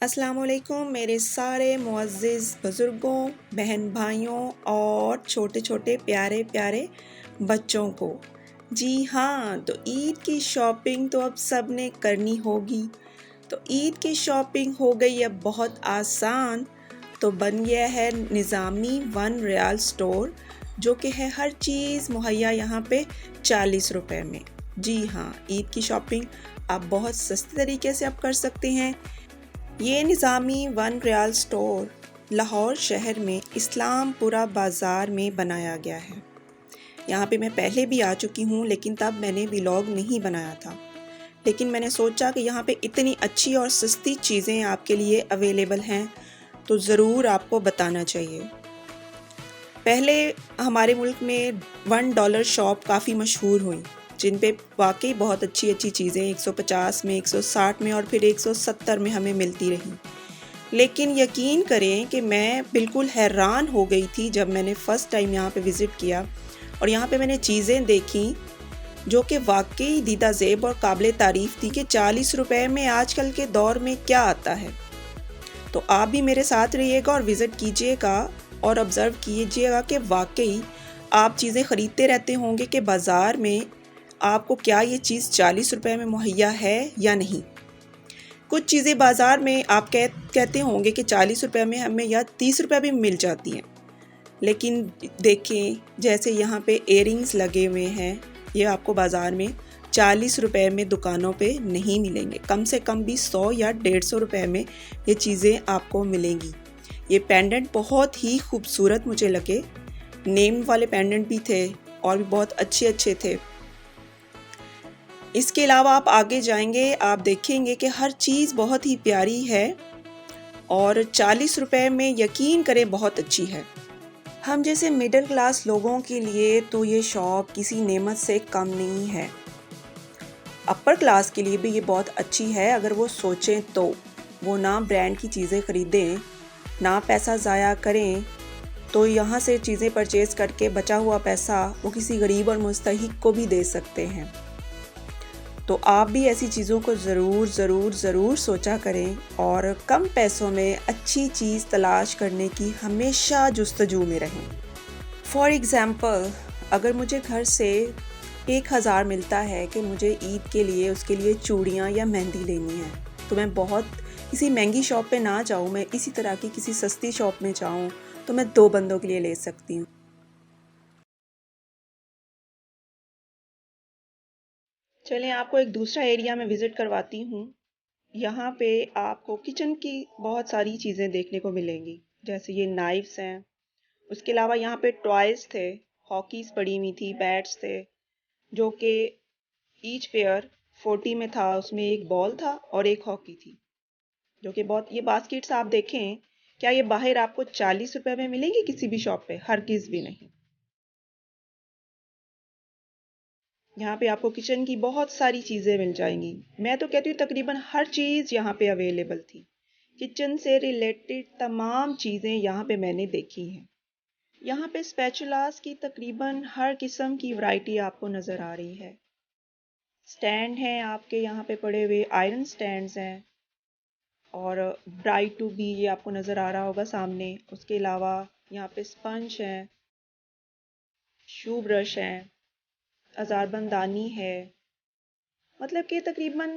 अस्सलाम वालेकुम मेरे सारे मुअज़्ज़िज़ बुज़ुर्गों, बहन भाइयों और छोटे छोटे प्यारे प्यारे बच्चों को। जी हाँ, तो ईद की शॉपिंग तो अब सब ने करनी होगी। तो ईद की शॉपिंग हो गई अब बहुत आसान। तो बन गया है निज़ामी वन रियाल स्टोर, जो कि है हर चीज़ मुहैया यहाँ पे 40 रुपए में। जी हाँ, ईद की शॉपिंग आप बहुत सस्ते तरीके से आप कर सकते हैं। ये निज़ामी वन रियाल स्टोर लाहौर शहर में इस्लामपुरा बाज़ार में बनाया गया है। यहाँ पे मैं पहले भी आ चुकी हूँ, लेकिन तब मैंने व्लॉग नहीं बनाया था। लेकिन मैंने सोचा कि यहाँ पे इतनी अच्छी और सस्ती चीज़ें आपके लिए अवेलेबल हैं, तो ज़रूर आपको बताना चाहिए। पहले हमारे मुल्क में $1 शॉप काफ़ी मशहूर हुई, जिन पे वाकई बहुत अच्छी अच्छी चीज़ें 150 में, 160 में और फिर 170 में हमें मिलती रहीं। लेकिन यकीन करें कि मैं बिल्कुल हैरान हो गई थी जब मैंने फ़र्स्ट टाइम यहाँ पे विज़िट किया और यहाँ पे मैंने चीज़ें देखी जो कि वाकई दीदा ज़ेब और काबिल तारीफ़ थी कि 40 रुपए में आजकल के दौर में क्या आता है। तो आप भी मेरे साथ रहिएगा और विज़िट कीजिएगा और ऑब्ज़र्व कीजिएगा कि वाकई आप चीज़ें ख़रीदते रहते होंगे कि बाज़ार में आपको क्या ये चीज़ 40 रुपए में मुहैया है या नहीं। कुछ चीज़ें बाज़ार में आप कहते होंगे कि 40 रुपए में हमें या 30 रुपए में मिल जाती हैं, लेकिन देखें जैसे यहाँ पे इयररिंग्स लगे हुए हैं, ये आपको बाज़ार में 40 रुपए में दुकानों पे नहीं मिलेंगे। कम से कम भी 100 या 150 रुपए में ये चीज़ें आपको मिलेंगी। ये पेंडेंट बहुत ही खूबसूरत मुझे लगे, नेम वाले पेंडेंट भी थे और भी बहुत अच्छे अच्छे थे। इसके अलावा आप आगे जाएंगे, आप देखेंगे कि हर चीज़ बहुत ही प्यारी है और 40 रुपए में यकीन करें बहुत अच्छी है। हम जैसे मिडिल क्लास लोगों के लिए तो ये शॉप किसी नेमत से कम नहीं है। अपर क्लास के लिए भी ये बहुत अच्छी है, अगर वो सोचें तो। वो ना ब्रांड की चीज़ें ख़रीदें, ना पैसा ज़ाया करें, तो यहाँ से चीज़ें परचेज़ करके बचा हुआ पैसा वो किसी गरीब और मुस्तहिक को भी दे सकते हैं। तो आप भी ऐसी चीज़ों को ज़रूर ज़रूर ज़रूर सोचा करें और कम पैसों में अच्छी चीज़ तलाश करने की हमेशा जुस्तजू में रहें। फॉर एग्ज़ाम्पल, अगर मुझे घर से 1000 मिलता है कि मुझे ईद के लिए उसके लिए चूड़ियाँ या मेहंदी लेनी है, तो मैं बहुत किसी महंगी शॉप पे ना जाऊँ, मैं इसी तरह की किसी सस्ती शॉप में जाऊँ तो मैं 2 बंदों के लिए ले सकती हूँ। चलें आपको एक दूसरा एरिया में विज़िट करवाती हूँ। यहाँ पे आपको किचन की बहुत सारी चीज़ें देखने को मिलेंगी, जैसे ये नाइफ्स हैं। उसके अलावा यहाँ पे टॉयज़ थे, हॉकीज़ पड़ी हुई थी, बैट्स थे, जो कि ईच पेयर 40 में था। उसमें एक बॉल था और एक हॉकी थी, जो कि बहुत। ये बास्केट्स आप देखें, क्या ये बाहर आपको 40 रुपए में मिलेंगी किसी भी शॉप पे? हरगिज़ भी नहीं। यहाँ पे आपको किचन की बहुत सारी चीज़ें मिल जाएंगी। मैं तो कहती हूँ तकरीबन हर चीज़ यहाँ पे अवेलेबल थी। किचन से रिलेटेड तमाम चीज़ें यहाँ पे मैंने देखी हैं। यहाँ पे स्पैचुलास की तकरीबन हर किस्म की वैरायटी आपको नज़र आ रही है। स्टैंड हैं आपके यहाँ पे पड़े हुए, आयरन स्टैंड्स हैं और ब्राइट टू बी ये आपको नज़र आ रहा होगा सामने। उसके अलावा यहाँ पे स्पंज हैं, शू ब्रश हैं, अज़ारबंदानी है। मतलब कि तकरीबन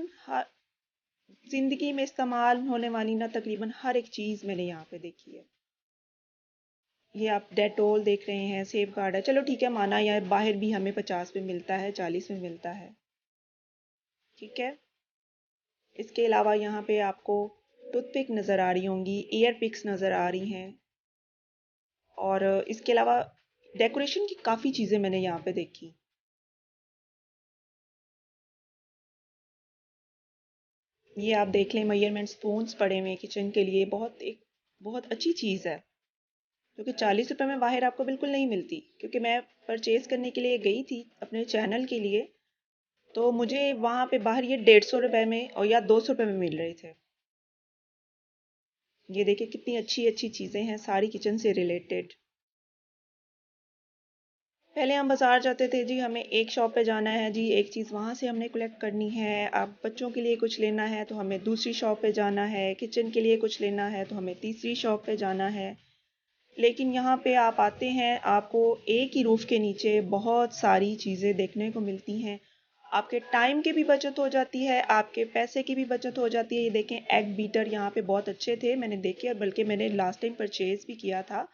ज़िंदगी में इस्तेमाल होने वाली ना तकरीबन हर एक चीज़ मैंने यहाँ पे देखी है। ये आप डेटोल देख रहे हैं, सेफ गार्ड है, चलो ठीक है माना, या बाहर भी हमें 50 में मिलता है, 40 में मिलता है, ठीक है। इसके अलावा यहाँ पे आपको टूथपिक नज़र आ रही होंगी, ईयर पिक्स नज़र आ रही हैं और इसके अलावा डेकोरेशन की काफ़ी चीज़ें मैंने यहाँ पे देखी। ये आप देख लें, मेजरमेंट स्पून्स पड़े हुए किचन के लिए, बहुत अच्छी चीज़ है, जो कि 40 रुपए में बाहर आपको बिल्कुल नहीं मिलती। क्योंकि मैं परचेज करने के लिए गई थी अपने चैनल के लिए, तो मुझे वहाँ पे बाहर ये 150 रुपए में और या 200 रुपए में मिल रहे थे। ये देखिए कितनी अच्छी अच्छी चीज़ें हैं, सारी किचन से रिलेटेड। पहले हम बाज़ार जाते थे जी, हमें एक शॉप पे जाना है जी, एक चीज़ वहाँ से हमने कलेक्ट करनी है। अब बच्चों के लिए कुछ लेना है तो हमें दूसरी शॉप पे जाना है, किचन के लिए कुछ लेना है तो हमें तीसरी शॉप पे जाना है। लेकिन यहाँ पे आप आते हैं, आपको एक ही रूफ़ के नीचे बहुत सारी चीज़ें देखने को मिलती हैं। आपके टाइम की भी बचत हो जाती है, आपके पैसे की भी बचत हो जाती है। ये देखें, एग बीटर यहाँ पे बहुत अच्छे थे, मैंने देखे, और बल्कि मैंने लास्ट टाइम परचेज़ भी किया था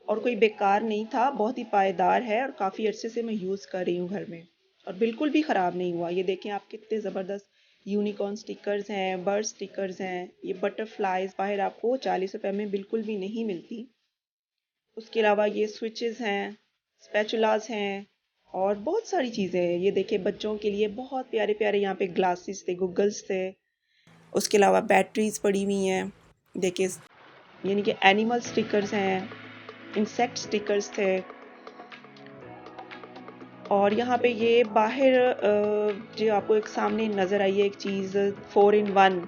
और कोई बेकार नहीं था, बहुत ही पायदार है और काफ़ी अरसे से मैं यूज़ कर रही हूँ घर में और बिल्कुल भी ख़राब नहीं हुआ। ये देखें आप, कितने ज़बरदस्त यूनिकॉर्न स्टिकर्स हैं, बर्ड स्टिकर्स हैं। ये बटरफ्लाइज बाहर आपको 40 रुपए में बिल्कुल भी नहीं मिलती। उसके अलावा ये स्विचेस हैं, स्पैचुलास हैं और बहुत सारी चीज़ें हैं। ये देखिए, बच्चों के लिए बहुत प्यारे प्यारे यहाँ पे ग्लासेस थे, गूगल्स थे। उसके अलावा बैटरीज पड़ी हुई हैं। देखिए, यानी कि एनिमल स्टिकर्स हैं, इंसेक्ट स्टिकर्स थे। और यहाँ पे ये बाहर जो आपको एक सामने नज़र आई है एक चीज़, 4 in 1।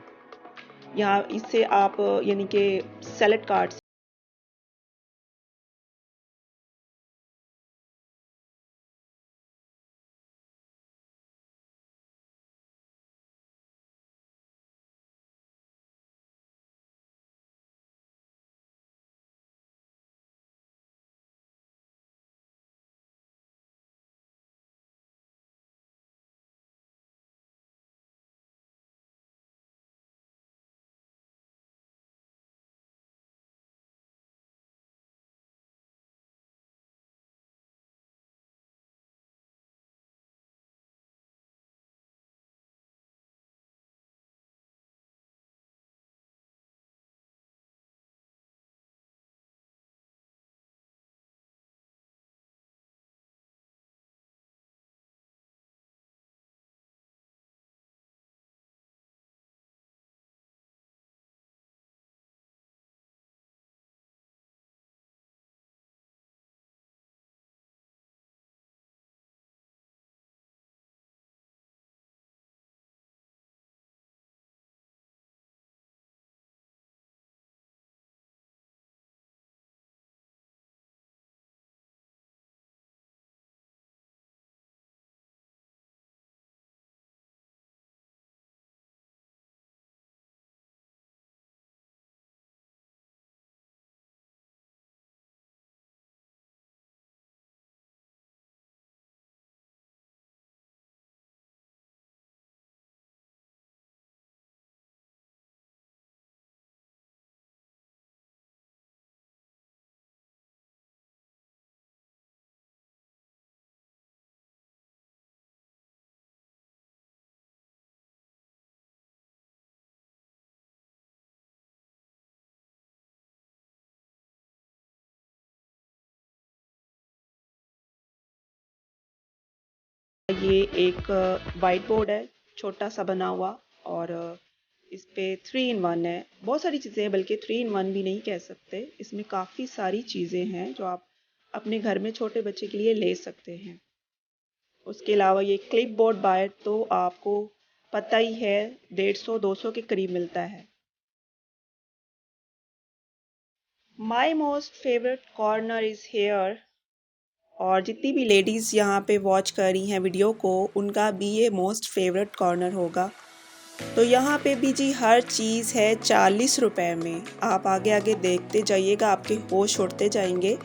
यहाँ इससे आप यानी कि सैलेड कार्ड्स, ये एक वाइट बोर्ड है, छोटा सा बना हुआ। और इस पे 3 in 1 है, बहुत सारी चीज़ें हैं, बल्कि 3 in 1 भी नहीं कह सकते। इसमें काफ़ी सारी चीज़ें हैं जो आप अपने घर में छोटे बच्चे के लिए ले सकते हैं। उसके अलावा ये क्लिप बोर्ड बाहर तो आपको पता ही है, 150-200 के करीब मिलता है। My most favourite corner is here. और जितनी भी लेडीज़ यहाँ पे वॉच कर रही हैं वीडियो को, उनका भी ये मोस्ट फेवरेट कॉर्नर होगा। तो यहाँ पे भी जी हर चीज़ है 40 रुपए में। आप आगे आगे देखते जाइएगा, आपके होश उड़ते जाएंगे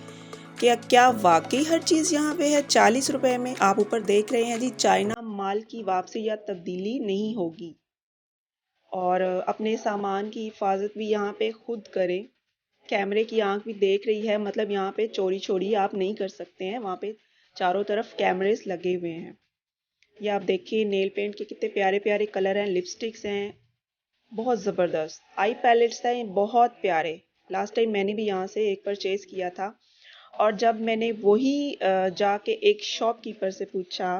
कि क्या वाकई हर चीज़ यहाँ पे है 40 रुपए में। आप ऊपर देख रहे हैं जी, चाइना माल की वापसी या तब्दीली नहीं होगी। और अपने सामान की हिफाजत भी यहाँ पे खुद करें। कैमरे की आंख भी देख रही है, मतलब यहाँ पे चोरी चोरी आप नहीं कर सकते हैं। वहाँ पे चारों तरफ कैमरेस लगे हुए हैं। ये आप देखिए, नेल पेंट के कितने प्यारे प्यारे कलर हैं, लिपस्टिक्स हैं, बहुत ज़बरदस्त। आई पैलेट्स हैं बहुत प्यारे। लास्ट टाइम मैंने भी यहाँ से एक परचेज़ किया था। और जब मैंने वही जाके एक शॉपकीपर से पूछा,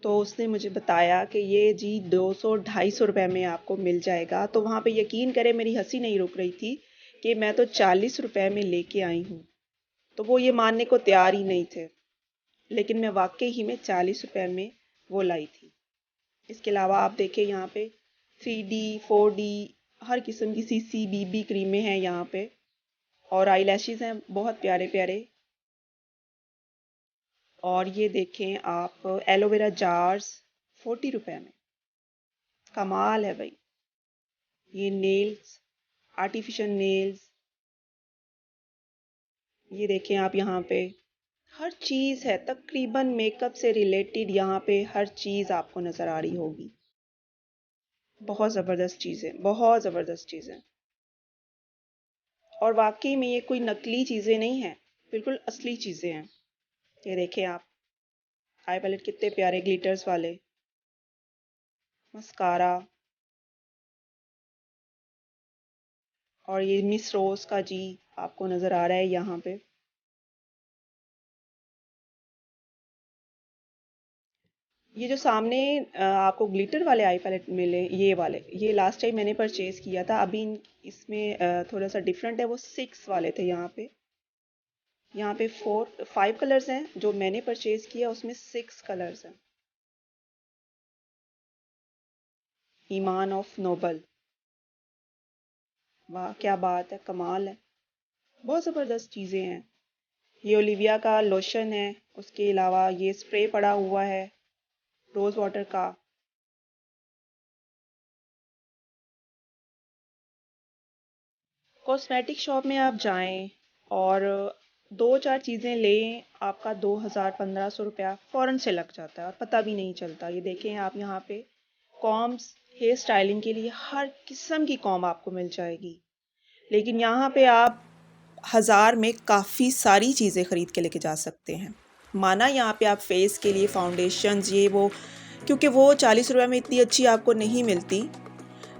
तो उसने मुझे बताया कि ये जी 200-250 रुपए में आपको मिल जाएगा। तो वहाँ पे यकीन करें, मेरी हंसी नहीं रुक रही थी कि मैं तो 40 रुपए में लेके आई हूँ। तो वो ये मानने को तैयार ही नहीं थे, लेकिन मैं वाकई ही में 40 रुपए में वो लाई थी। इसके अलावा आप देखें, यहाँ पे 3D 4D हर किस्म की CC BB क्रीमें हैं यहाँ पे। और आई लैशेज़ हैं बहुत प्यारे प्यारे। और ये देखें आप एलोवेरा जार्स 40 रुपए में। कमाल है भाई। ये नेल्स, आर्टिफिशियल नेल्स, ये देखें आप यहाँ पे हर चीज़ है, तकरीबन मेकअप से रिलेटेड यहाँ पे हर चीज़ आपको नज़र आ रही होगी। बहुत ज़बरदस्त चीज़ें, बहुत ज़बरदस्त चीज़ें। और वाकई में ये कोई नकली चीज़ें नहीं हैं, बिल्कुल असली चीज़ें हैं। ये देखें आप, आई पैलेट कितने प्यारे ग्लिटर्स वाले, मस्कारा, और ये मिस रोज का जी आपको नज़र आ रहा है यहाँ पे। ये जो सामने आपको ग्लिटर वाले आई पैलेट मिले, ये लास्ट टाइम मैंने परचेज किया था। अभी इसमें थोड़ा सा डिफरेंट है, वो 6 वाले थे यहाँ पे। यहाँ पे 5 कलर्स हैं, जो मैंने परचेज किया उसमें 6 कलर्स हैं। ईमान ऑफ नोबल, वाह क्या बात है, कमाल है, बहुत ज़बरदस्त चीज़ें हैं। ये ओलिविया का लोशन है, उसके अलावा ये स्प्रे पड़ा हुआ है रोज़ वाटर का। कॉस्मेटिक शॉप में आप जाएं और 2-4 चीज़ें लें, आपका 2000-1500 रुपया फ़ौरन से लग जाता है और पता भी नहीं चलता। ये देखें आप यहाँ पे कॉम्ब्स, हेयर स्टाइलिंग के लिए हर किस्म की कॉम्ब आपको मिल जाएगी। लेकिन यहाँ पे आप 1000 में काफ़ी सारी चीज़ें ख़रीद के लेके जा सकते हैं। माना यहाँ पे आप फेस के लिए फाउंडेशंस ये वो, क्योंकि वो 40 रुपये में इतनी अच्छी आपको नहीं मिलती,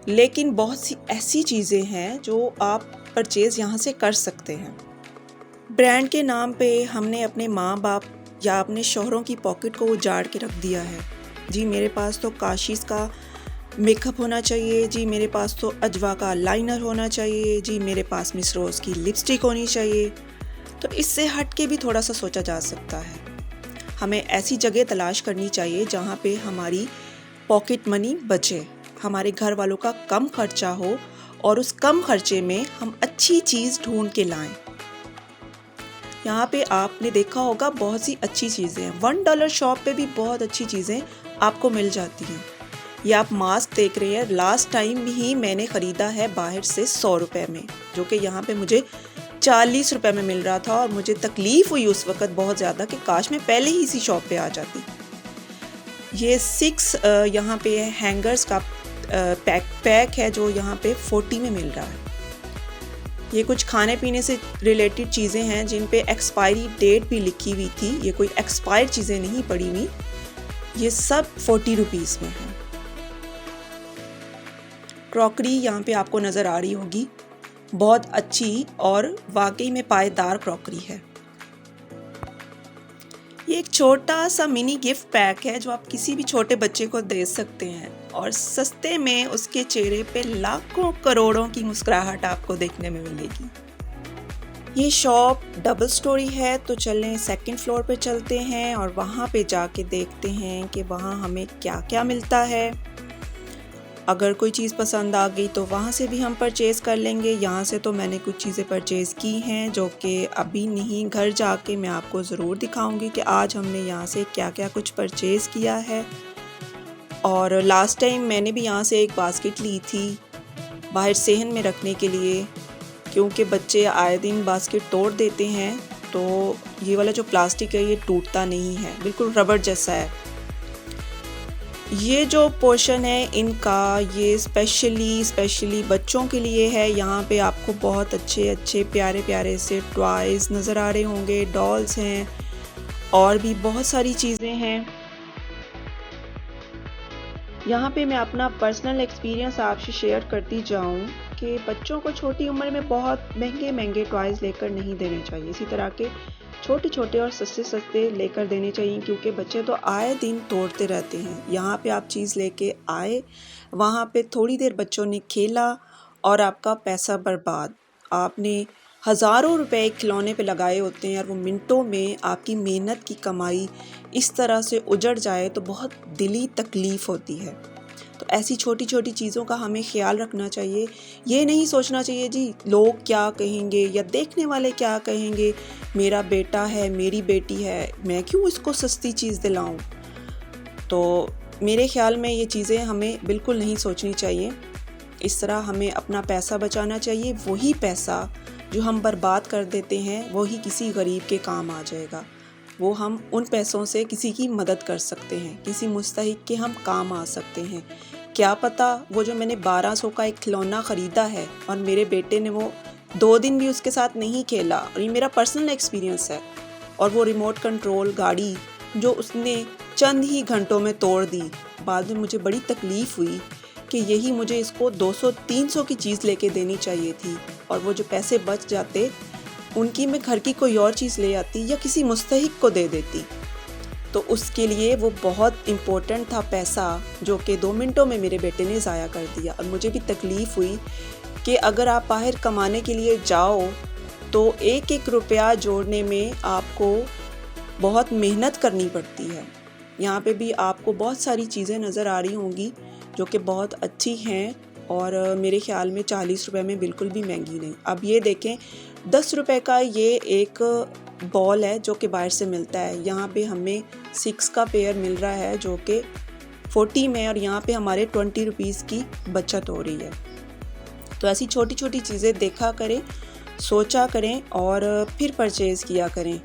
लेकिन बहुत सी ऐसी चीज़ें हैं जो आप परचेज़ यहाँ से कर सकते हैं। ब्रांड के नाम पे हमने अपने माँ बाप या अपने शौहरों की पॉकेट को उजाड़ के रख दिया है। जी मेरे पास तो काशिश का मेकअप होना चाहिए, जी मेरे पास तो अजवा का लाइनर होना चाहिए, जी मेरे पास मिस रोज़ की लिपस्टिक होनी चाहिए। तो इससे हट के भी थोड़ा सा सोचा जा सकता है। हमें ऐसी जगह तलाश करनी चाहिए जहाँ पे हमारी पॉकेट मनी बचे, हमारे घर वालों का कम खर्चा हो और उस कम खर्चे में हम अच्छी चीज़ ढूंढ के लाएं। यहाँ पे आपने देखा होगा बहुत सी अच्छी चीज़ें हैं। $1 शॉप पे भी बहुत अच्छी चीज़ें आपको मिल जाती हैं। ये आप मास्क देख रहे हैं, लास्ट टाइम ही मैंने ख़रीदा है बाहर से 100 रुपये में, जो कि यहाँ पे मुझे 40 रुपये में मिल रहा था। और मुझे तकलीफ़ हुई उस वक़्त बहुत ज़्यादा कि काश मैं पहले ही इसी शॉप पे आ जाती। ये 6 यहाँ पे हैंगर्स का पैक है जो यहाँ पे 40 में मिल रहा है। ये कुछ खाने पीने से रिलेटेड चीज़ें हैं जिन पे एक्सपायरी डेट भी लिखी हुई थी। ये कोई एक्सपायर्ड चीज़ें नहीं पड़ी हुई, ये सब 40 रुपीज़ में है। क्रॉकरी यहाँ पे आपको नज़र आ रही होगी, बहुत अच्छी और वाकई में पायदार क्रॉकरी है। ये एक छोटा सा मिनी गिफ्ट पैक है जो आप किसी भी छोटे बच्चे को दे सकते हैं और सस्ते में उसके चेहरे पे लाखों करोड़ों की मुस्कुराहट आपको देखने में मिलेगी। ये शॉप डबल स्टोरी है, तो चलें सेकंड फ्लोर पे चलते हैं और वहाँ पे जाके देखते हैं कि वहाँ हमें क्या क्या मिलता है। अगर कोई चीज़ पसंद आ गई तो वहाँ से भी हम परचेज़ कर लेंगे। यहाँ से तो मैंने कुछ चीज़ें परचेज़ की हैं जो कि अभी नहीं, घर जाके मैं आपको ज़रूर दिखाऊंगी कि आज हमने यहाँ से क्या क्या कुछ परचेज़ किया है। और लास्ट टाइम मैंने भी यहाँ से एक बास्केट ली थी बाहर सेहन में रखने के लिए, क्योंकि बच्चे आए दिन बास्केट तोड़ देते हैं। तो ये वाला जो प्लास्टिक है ये टूटता नहीं है, बिल्कुल रबड़ जैसा है। ये जो पोर्शन है इनका, ये स्पेशली बच्चों के लिए है। यहाँ पे आपको बहुत अच्छे प्यारे प्यारे से टॉयज़ नज़र आ रहे होंगे, डॉल्स हैं और भी बहुत सारी चीज़ें हैं। यहाँ पे मैं अपना पर्सनल एक्सपीरियंस आपसे शेयर करती जाऊँ कि बच्चों को छोटी उम्र में बहुत महंगे टॉयज़ लेकर नहीं देने चाहिए। इसी तरह के छोटे और सस्ते लेकर देने चाहिए, क्योंकि बच्चे तो आए दिन तोड़ते रहते हैं। यहाँ पे आप चीज़ लेके आए, वहाँ पे थोड़ी देर बच्चों ने खेला और आपका पैसा बर्बाद। आपने हज़ारों रुपए एक खिलौने पे लगाए होते हैं और वो मिनटों में आपकी मेहनत की कमाई इस तरह से उजड़ जाए तो बहुत दिली तकलीफ़ होती है। तो ऐसी छोटी छोटी चीज़ों का हमें ख्याल रखना चाहिए। ये नहीं सोचना चाहिए जी लोग क्या कहेंगे या देखने वाले क्या कहेंगे, मेरा बेटा है, मेरी बेटी है, मैं क्यों इसको सस्ती चीज़ दिलाऊं। तो मेरे ख्याल में ये चीज़ें हमें बिल्कुल नहीं सोचनी चाहिए। इस तरह हमें अपना पैसा बचाना चाहिए। वही पैसा जो हम बर्बाद कर देते हैं वही किसी गरीब के काम आ जाएगा। वो हम उन पैसों से किसी की मदद कर सकते हैं, किसी मुस्तहिक के हम काम आ सकते हैं। क्या पता वो जो मैंने 1200 का एक खिलौना ख़रीदा है और मेरे बेटे ने वो 2 दिन भी उसके साथ नहीं खेला, और ये मेरा पर्सनल एक्सपीरियंस है, और वो रिमोट कंट्रोल गाड़ी जो उसने चंद ही घंटों में तोड़ दी। बाद में मुझे बड़ी तकलीफ़ हुई कि यही मुझे इसको 200-300 की चीज़ लेके देनी चाहिए थी, और वो जो पैसे बच जाते उनकी मैं घर की कोई और चीज़ ले आती या किसी मुस्तहिक को दे देती। तो उसके लिए वो बहुत इम्पोर्टेंट था पैसा, जो कि 2 मिनटों में मेरे बेटे ने ज़ाया कर दिया। और मुझे भी तकलीफ़ हुई कि अगर आप बाहर कमाने के लिए जाओ तो एक एक रुपया जोड़ने में आपको बहुत मेहनत करनी पड़ती है। यहाँ पे भी आपको बहुत सारी चीज़ें नज़र आ रही होंगी जो कि बहुत अच्छी हैं, और मेरे ख़्याल में 40 रुपए में बिल्कुल भी महंगी नहीं। अब ये देखें 10 रुपए का ये एक बॉल है जो कि बाहर से मिलता है, यहाँ पे हमें 6 का पेयर मिल रहा है जो कि 40 में, और यहाँ पे हमारे 20 रुपीज़ की बचत हो रही है। तो ऐसी छोटी छोटी चीज़ें देखा करें, सोचा करें और फिर परचेज़ किया करें।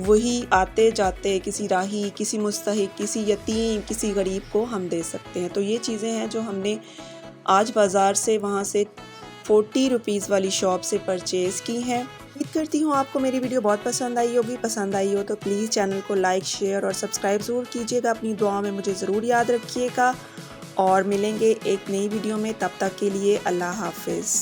वही आते जाते किसी राही, किसी मुस्तहिक, किसी यतीम, किसी गरीब को हम दे सकते हैं। तो ये चीज़ें हैं जो हमने आज बाज़ार से, वहाँ से 40 रुपीज़ वाली शॉप से परचेज़ की हैं। उम्मीद करती हूँ आपको मेरी वीडियो बहुत पसंद आई होगी। पसंद आई हो तो प्लीज़ चैनल को लाइक, शेयर और सब्सक्राइब ज़रूर कीजिएगा। अपनी दुआ में मुझे ज़रूर याद रखिएगा, और मिलेंगे एक नई वीडियो में। तब तक के लिए अल्लाह हाफ़िज़।